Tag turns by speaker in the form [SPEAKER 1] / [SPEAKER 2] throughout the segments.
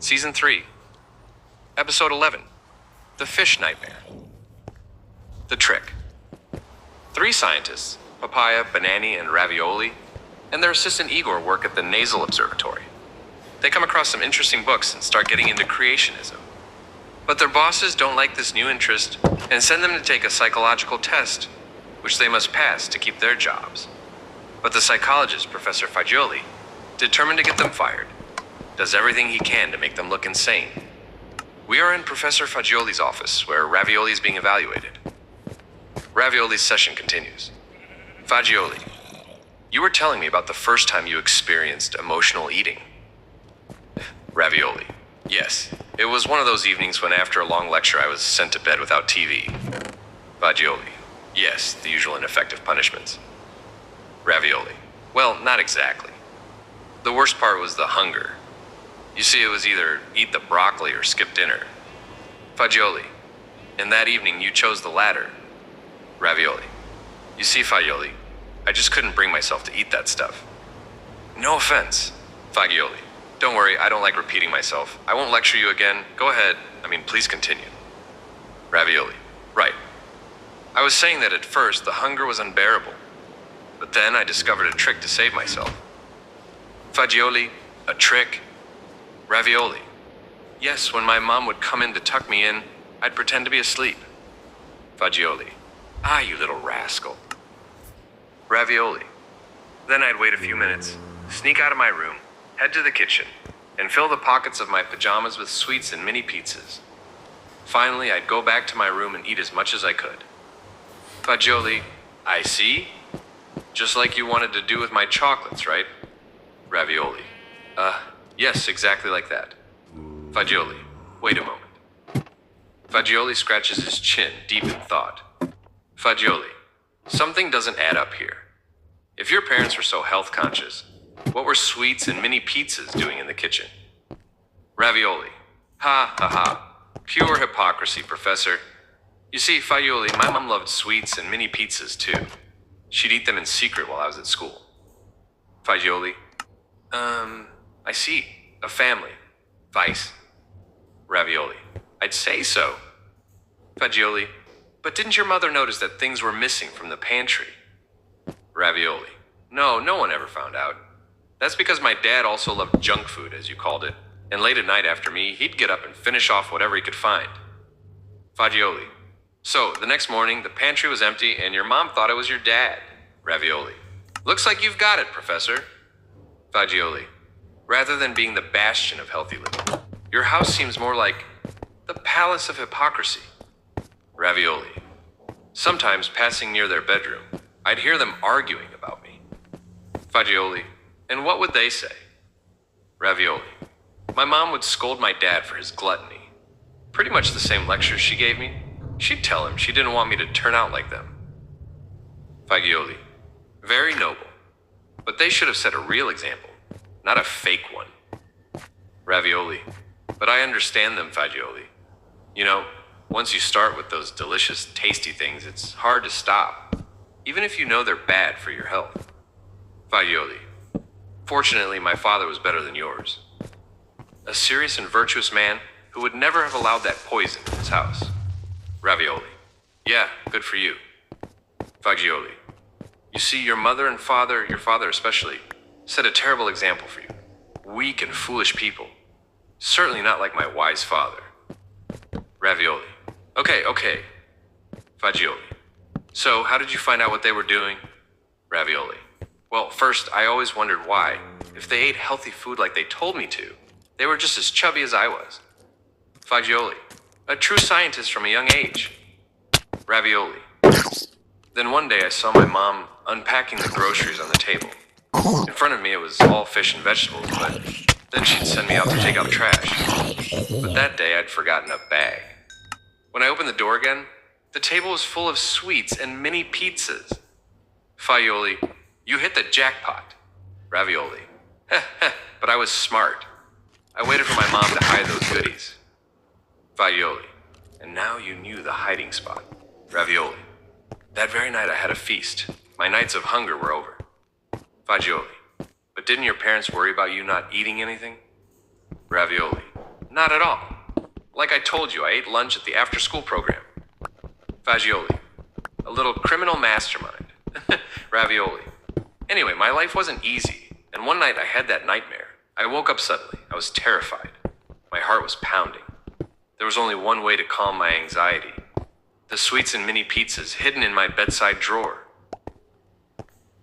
[SPEAKER 1] Season 3, Episode 11, The Fish Nightmare. The Trick. 3 scientists, Papaia, Banani, and Ravioli, and their assistant Igor work at the Nasal Observatory. They come across some interesting books and start getting into creationism. But their bosses don't like this new interest and send them to take a psychological test, which they must pass to keep their jobs. But the psychologist, Professor Fagioli, determined to get them fired, does everything he can to make them look insane. We are in Professor Fagioli's office, where Ravioli is being evaluated. Ravioli's session continues. Fagioli, you were telling me about the first time you experienced emotional eating. Ravioli, yes. It was one of those evenings when after a long lecture I was sent to bed without TV. Fagioli, yes, the usual ineffective punishments. Ravioli, well, not exactly. The worst part was the hunger. You see, it was either eat the broccoli or skip dinner. Fagioli, in that evening you chose the latter. Ravioli, you see, Fagioli, I just couldn't bring myself to eat that stuff. No offense. Fagioli, don't worry, I don't like repeating myself. I won't lecture you again. Go ahead. Please continue. Ravioli, right. I was saying that at first the hunger was unbearable, but then I discovered a trick to save myself. Fagioli, a trick? Ravioli, yes, when my mom would come in to tuck me in, I'd pretend to be asleep. Fagioli, ah, you little rascal. Ravioli, then I'd wait a few minutes, sneak out of my room, head to the kitchen, and fill the pockets of my pajamas with sweets and mini pizzas. Finally, I'd go back to my room and eat as much as I could. Fagioli, I see. Just like you wanted to do with my chocolates, right? Ravioli, yes, exactly like that. Fagioli, wait a moment. Fagioli scratches his chin, deep in thought. Fagioli, something doesn't add up here. If your parents were so health conscious, what were sweets and mini pizzas doing in the kitchen? Ravioli, ha ha ha. Pure hypocrisy, Professor. You see, Fagioli, my mom loved sweets and mini pizzas too. She'd eat them in secret while I was at school. Fagioli, I see. A family. Vice. Ravioli, I'd say so. Fagioli, but didn't your mother notice that things were missing from the pantry? Ravioli, no one ever found out. That's because my dad also loved junk food, as you called it, and late at night after me, he'd get up and finish off whatever he could find. Fagioli, so the next morning, the pantry was empty and your mom thought it was your dad. Ravioli, looks like you've got it, Professor. Fagioli, rather than being the bastion of healthy living, your house seems more like the palace of hypocrisy. Ravioli, sometimes passing near their bedroom, I'd hear them arguing about me. Fagioli, and what would they say? Ravioli, my mom would scold my dad for his gluttony. Pretty much the same lectures she gave me. She'd tell him she didn't want me to turn out like them. Fagioli, very noble. But they should have set a real example, not a fake one. Ravioli, but I understand them, Fagioli. You know, once you start with those delicious, tasty things, it's hard to stop, even if you know they're bad for your health. Fagioli, fortunately, my father was better than yours. A serious and virtuous man who would never have allowed that poison in his house. Ravioli, yeah, good for you. Fagioli, you see, your mother and father, your father especially, set a terrible example for you. Weak and foolish people. Certainly not like my wise father. Ravioli, okay. Fagioli, so how did you find out what they were doing? Ravioli, well, first, I always wondered why, if they ate healthy food like they told me to, they were just as chubby as I was. Fagioli, a true scientist from a young age. Ravioli, then one day I saw my mom unpacking the groceries on the table. In front of me it was all fish and vegetables, but then she'd send me out to take out trash. But that day I'd forgotten a bag. When I opened the door again, the table was full of sweets and mini pizzas. Fagioli, you hit the jackpot. Ravioli, but I was smart. I waited for my mom to hide those goodies. Fagioli, and now you knew the hiding spot. Ravioli, that very night I had a feast. My nights of hunger were over. Fagioli, but didn't your parents worry about you not eating anything? Ravioli, not at all. Like I told you, I ate lunch at the after-school program. Fagioli. A little criminal mastermind. Ravioli. Anyway, my life wasn't easy, and one night I had that nightmare. I woke up suddenly. I was terrified. My heart was pounding. There was only one way to calm my anxiety. The sweets and mini pizzas hidden in my bedside drawer.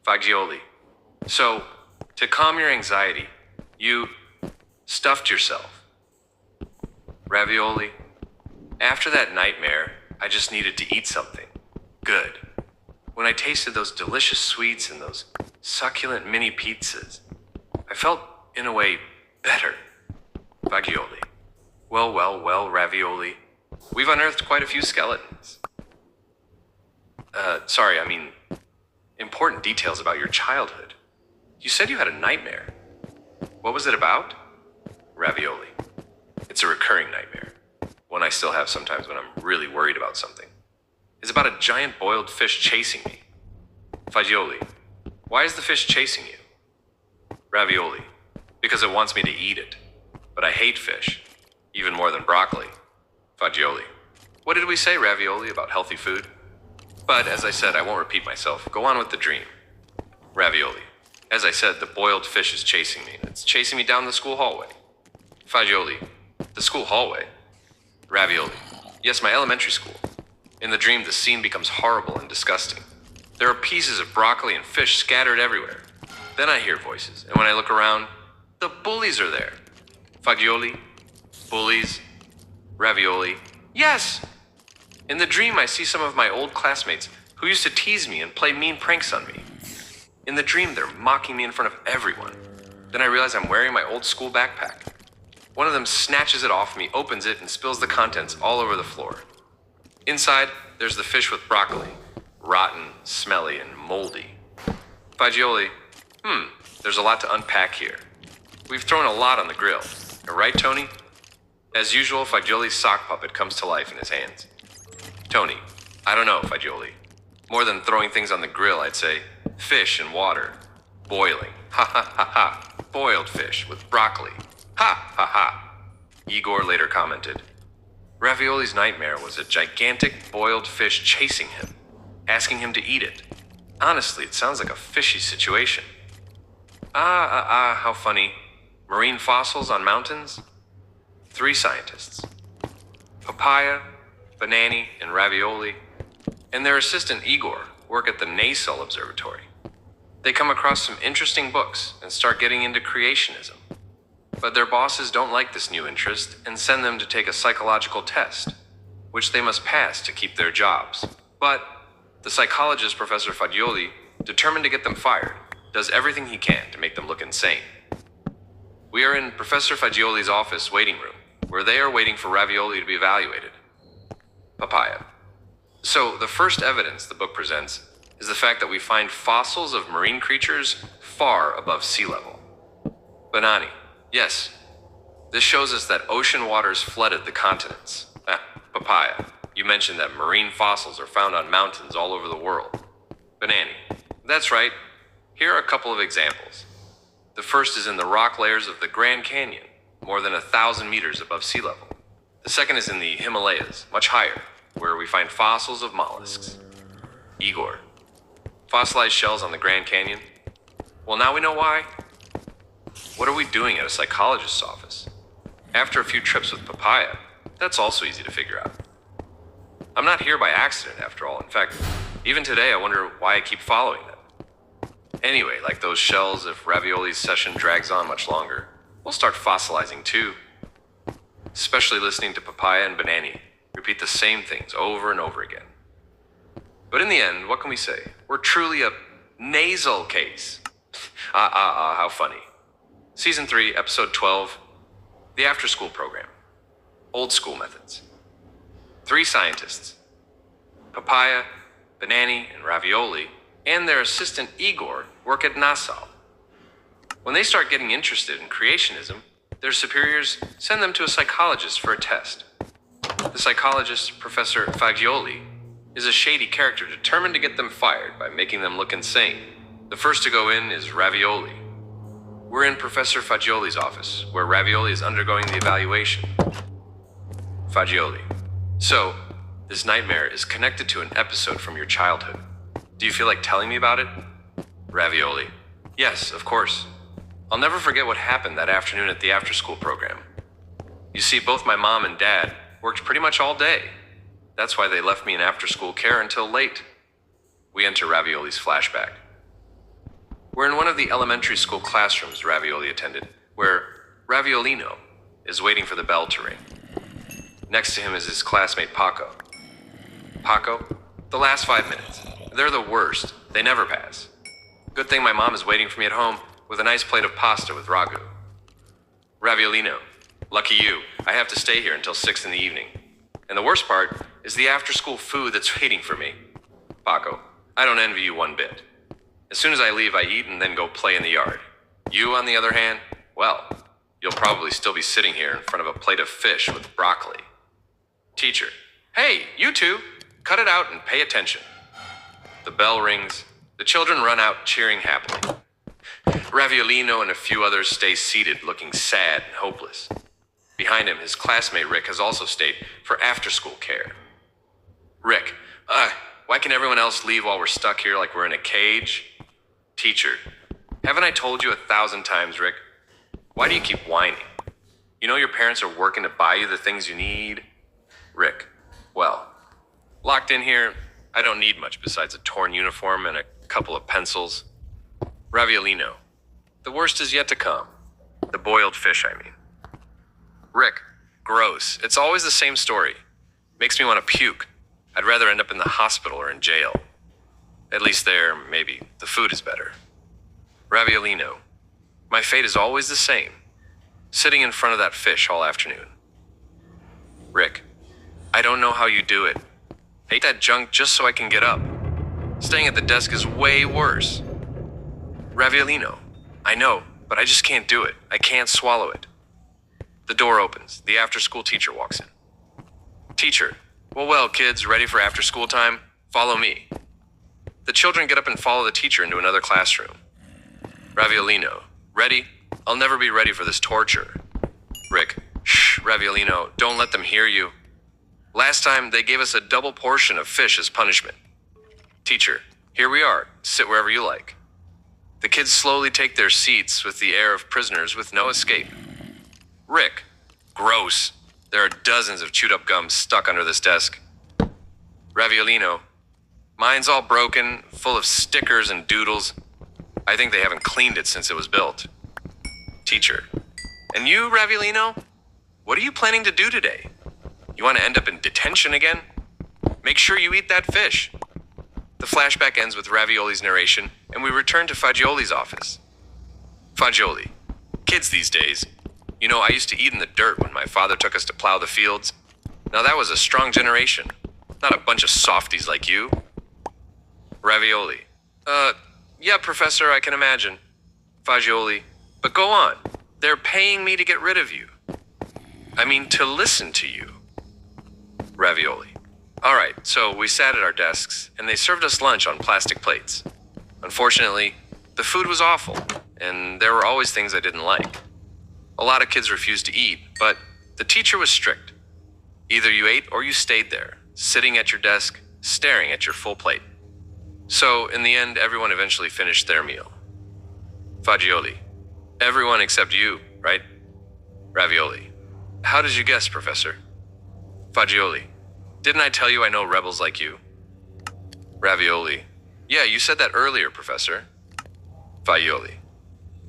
[SPEAKER 1] Fagioli. So, to calm your anxiety, you stuffed yourself. Ravioli. After that nightmare, I just needed to eat something good. When I tasted those delicious sweets and those succulent mini pizzas, I felt, in a way, better. Fagioli. Well, Ravioli. We've unearthed quite a few skeletons. Important details about your childhood. You said you had a nightmare. What was it about? Ravioli. It's a recurring nightmare. One I still have sometimes when I'm really worried about something. It's about a giant boiled fish chasing me. Fagioli. Why is the fish chasing you? Ravioli. Because it wants me to eat it. But I hate fish. Even more than broccoli. Fagioli. What did we say, Ravioli, about healthy food? But, as I said, I won't repeat myself. Go on with the dream. Ravioli. As I said, the boiled fish is chasing me. It's chasing me down the school hallway. Fagioli. The school hallway? Ravioli. Yes, my elementary school. In the dream, the scene becomes horrible and disgusting. There are pieces of broccoli and fish scattered everywhere. Then I hear voices, and when I look around, the bullies are there. Fagioli. Bullies. Ravioli. Yes! In the dream, I see some of my old classmates who used to tease me and play mean pranks on me. In the dream, they're mocking me in front of everyone. Then I realize I'm wearing my old school backpack. One of them snatches it off me, opens it, and spills the contents all over the floor. Inside, there's the fish with broccoli. Rotten, smelly, and moldy. Fagioli. There's a lot to unpack here. We've thrown a lot on the grill. Right, Tony? As usual, Fagioli's sock puppet comes to life in his hands. Tony. I don't know, Fagioli. More than throwing things on the grill, I'd say fish and water. Boiling. Ha ha ha ha. Boiled fish with broccoli. Ha ha ha. Igor later commented. Ravioli's nightmare was a gigantic boiled fish chasing him, asking him to eat it. Honestly, it sounds like a fishy situation. How funny. Marine fossils on mountains? 3 scientists. Papaia, Banani, and Ravioli, and their assistant Igor work at the Nasal Observatory. They come across some interesting books and start getting into creationism. But their bosses don't like this new interest and send them to take a psychological test, which they must pass to keep their jobs. But the psychologist, Professor Fagioli, determined to get them fired, does everything he can to make them look insane. We are in Professor Fagioli's office waiting room, where they are waiting for Ravioli to be evaluated. Papaia. So, the first evidence the book presents is the fact that we find fossils of marine creatures far above sea level. Banani. Yes. This shows us that ocean waters flooded the continents. Papaia. You mentioned that marine fossils are found on mountains all over the world. Banani. That's right. Here are a couple of examples. The first is in the rock layers of the Grand Canyon, more than 1,000 meters above sea level. The second is in the Himalayas, much higher, where we find fossils of mollusks. Igor. Fossilized shells on the Grand Canyon? Well, now we know why. What are we doing at a psychologist's office? After a few trips with Papaia, that's also easy to figure out. I'm not here by accident, after all. In fact, even today I wonder why I keep following them. Anyway, like those shells, if Ravioli's session drags on much longer, we'll start fossilizing too. Especially listening to Papaia and Banani repeat the same things over and over again. But in the end, what can we say? We're truly a nasal case. How funny. Season 3, Episode 12, The After School Program. Old School Methods. 3 scientists, Papaia, Banani, and Ravioli, and their assistant Igor work at NASA. When they start getting interested in creationism, their superiors send them to a psychologist for a test. The psychologist, Professor Fagioli, is a shady character determined to get them fired by making them look insane. The first to go in is Ravioli. We're in Professor Fagioli's office, where Ravioli is undergoing the evaluation. Fagioli. So, this nightmare is connected to an episode from your childhood. Do you feel like telling me about it? Ravioli. Yes, of course. I'll never forget what happened that afternoon at the after-school program. You see, both my mom and dad worked pretty much all day. That's why they left me in after-school care until late. We enter Ravioli's flashback. We're in one of the elementary school classrooms Ravioli attended, where Raviolino is waiting for the bell to ring. Next to him is his classmate Paco. Paco, the last 5 minutes. They're the worst. They never pass. Good thing my mom is waiting for me at home with a nice plate of pasta with ragu. Raviolino, lucky you. I have to stay here until 6 in the evening. And the worst part is the after-school food that's waiting for me. Paco, I don't envy you one bit. As soon as I leave, I eat and then go play in the yard. You, on the other hand, well, you'll probably still be sitting here in front of a plate of fish with broccoli. Teacher, hey, you two, cut it out and pay attention. The bell rings. The children run out cheering happily. Raviolino and a few others stay seated, looking sad and hopeless. Behind him, his classmate Rick has also stayed for after-school care. Rick, why can everyone else leave while we're stuck here like we're in a cage? Teacher, haven't I told you 1,000 times, Rick? Why do you keep whining? You know your parents are working to buy you the things you need? Rick, well, locked in here, I don't need much besides a torn uniform and a couple of pencils. Raviolino, the worst is yet to come. The boiled fish, I mean. Rick, gross. It's always the same story. Makes me want to puke. I'd rather end up in the hospital or in jail. At least there, maybe, the food is better. Raviolino, my fate is always the same. Sitting in front of that fish all afternoon. Rick, I don't know how you do it. I eat that junk just so I can get up. Staying at the desk is way worse. Raviolino, I know, but I just can't do it. I can't swallow it. The door opens. The after-school teacher walks in. Teacher, well, kids, ready for after-school time? Follow me. The children get up and follow the teacher into another classroom. Raviolino, ready? I'll never be ready for this torture. Rick, shh, Raviolino, don't let them hear you. Last time, they gave us a double portion of fish as punishment. Teacher, here we are. Sit wherever you like. The kids slowly take their seats with the air of prisoners with no escape. Rick, gross. There are dozens of chewed-up gums stuck under this desk. Raviolino, mine's all broken, full of stickers and doodles. I think they haven't cleaned it since it was built. Teacher, and you, Raviolino? What are you planning to do today? You want to end up in detention again? Make sure you eat that fish. The flashback ends with Ravioli's narration, and we return to Fagioli's office. Fagioli, kids these days. You know, I used to eat in the dirt when my father took us to plow the fields. Now that was a strong generation, not a bunch of softies like you. Ravioli, yeah, Professor, I can imagine. Fagioli, but go on. They're paying me to get rid of you. I mean, to listen to you. Ravioli. All right, so we sat at our desks, and they served us lunch on plastic plates. Unfortunately, the food was awful, and there were always things I didn't like. A lot of kids refused to eat, but the teacher was strict. Either you ate or you stayed there, sitting at your desk, staring at your full plate. So, in the end, everyone eventually finished their meal. Fagioli. Everyone except you, right? Ravioli. How did you guess, Professor? Fagioli. Didn't I tell you I know rebels like you? Ravioli. Yeah, you said that earlier, Professor. Fagioli.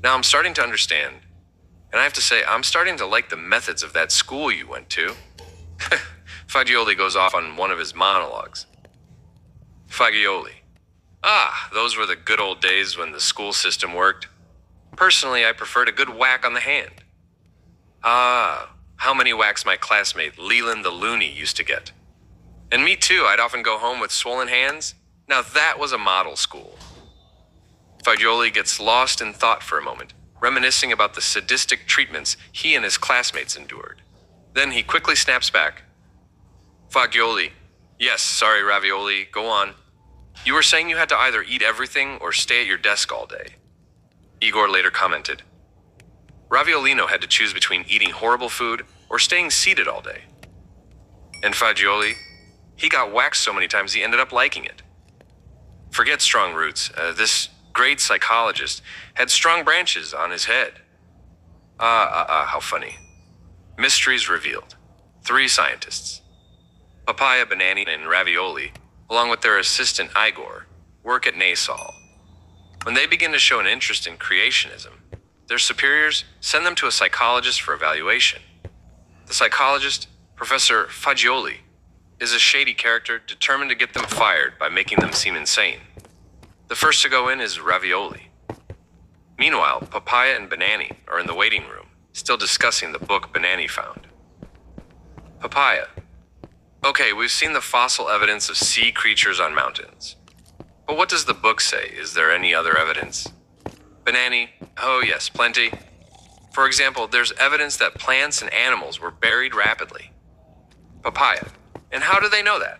[SPEAKER 1] Now I'm starting to understand. And I have to say, I'm starting to like the methods of that school you went to. Fagioli goes off on one of his monologues. Fagioli. Ah, those were the good old days when the school system worked. Personally, I preferred a good whack on the hand. Ah, how many whacks my classmate Leland the Loony used to get. And me too, I'd often go home with swollen hands. Now that was a model school. Fagioli gets lost in thought for a moment, reminiscing about the sadistic treatments he and his classmates endured. Then he quickly snaps back. Fagioli. Yes, sorry, Ravioli, go on. You were saying you had to either eat everything or stay at your desk all day. Igor later commented, Raviolino had to choose between eating horrible food or staying seated all day. And Fagioli, he got waxed so many times he ended up liking it. Forget strong roots. This great psychologist had strong branches on his head. How funny. Mysteries revealed. 3 scientists, Papaia, Banani, and Ravioli, along with their assistant Igor, work at Nasol. When they begin to show an interest in creationism, their superiors send them to a psychologist for evaluation. The psychologist, Professor Fagioli, is a shady character determined to get them fired by making them seem insane. The first to go in is Ravioli. Meanwhile, Papaia and Banani are in the waiting room, still discussing the book Banani found. Papaia. Okay, we've seen the fossil evidence of sea creatures on mountains. But what does the book say? Is there any other evidence? Banani. Oh yes, plenty. For example, there's evidence that plants and animals were buried rapidly. Papaia. And how do they know that?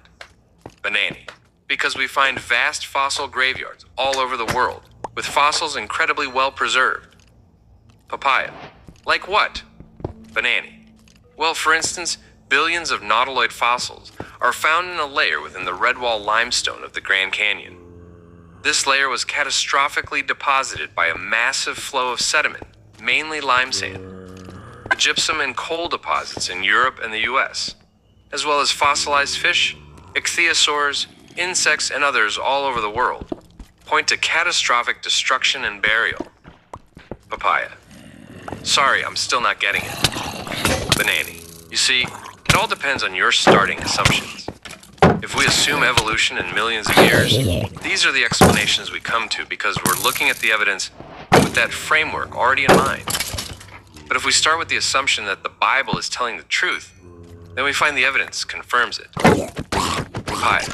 [SPEAKER 1] Banani. Because we find vast fossil graveyards all over the world, with fossils incredibly well preserved. Papaia. Like what? Banani. Well, for instance, billions of nautiloid fossils are found in a layer within the Redwall limestone of the Grand Canyon. This layer was catastrophically deposited by a massive flow of sediment, mainly lime sand, gypsum and coal deposits in Europe and the US, as well as fossilized fish, ichthyosaurs, insects, and others all over the world, point to catastrophic destruction and burial. Papaia. Sorry, I'm still not getting it. Banani. You see, it all depends on your starting assumptions. If we assume evolution in millions of years, these are the explanations we come to because we're looking at the evidence with that framework already in mind. But if we start with the assumption that the Bible is telling the truth, then we find the evidence confirms it. Papaia.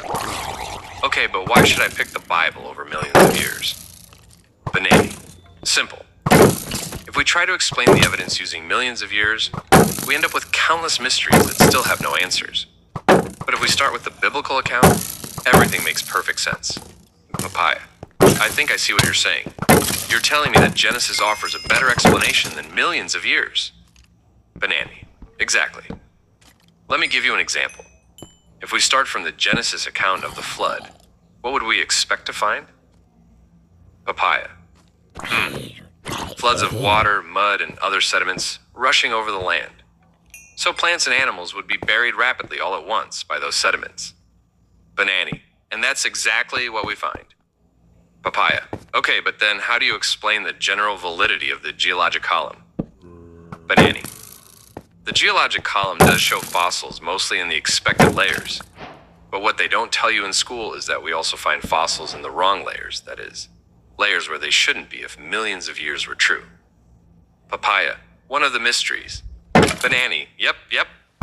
[SPEAKER 1] Okay, but why should I pick the Bible over millions of years? Banani. Simple. If we try to explain the evidence using millions of years, we end up with countless mysteries that still have no answers. But if we start with the biblical account, everything makes perfect sense. Papaia. I think I see what you're saying. You're telling me that Genesis offers a better explanation than millions of years. Banani. Exactly. Let me give you an example. If we start from the Genesis account of the flood, what would we expect to find? Papaia. Floods of water, mud, and other sediments rushing over the land. So plants and animals would be buried rapidly all at once by those sediments. Banani. And that's exactly what we find. Papaia. Okay, but then how do you explain the general validity of the geologic column? Banani. The geologic column does show fossils mostly in the expected layers. But what they don't tell you in school is that we also find fossils in the wrong layers, that is, layers where they shouldn't be if millions of years were true. Papaia. One of the mysteries. Banani. Yep.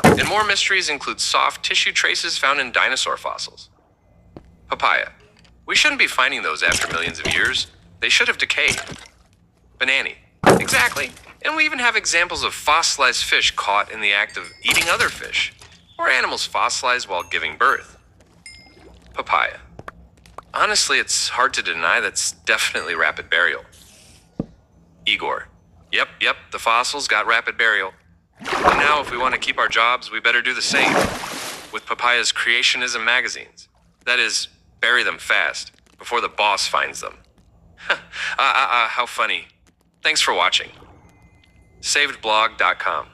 [SPEAKER 1] And more mysteries include soft tissue traces found in dinosaur fossils. Papaia. We shouldn't be finding those after millions of years. They should have decayed. Banani. Exactly. And we even have examples of fossilized fish caught in the act of eating other fish, or animals fossilized while giving birth. Papaia. Honestly, it's hard to deny that's definitely rapid burial. Igor. Yep, the fossils got rapid burial. And now if we want to keep our jobs, we better do the same. With Papaia's creationism magazines. That is, bury them fast, before the boss finds them. How funny. Thanks for watching. SavedBlog.com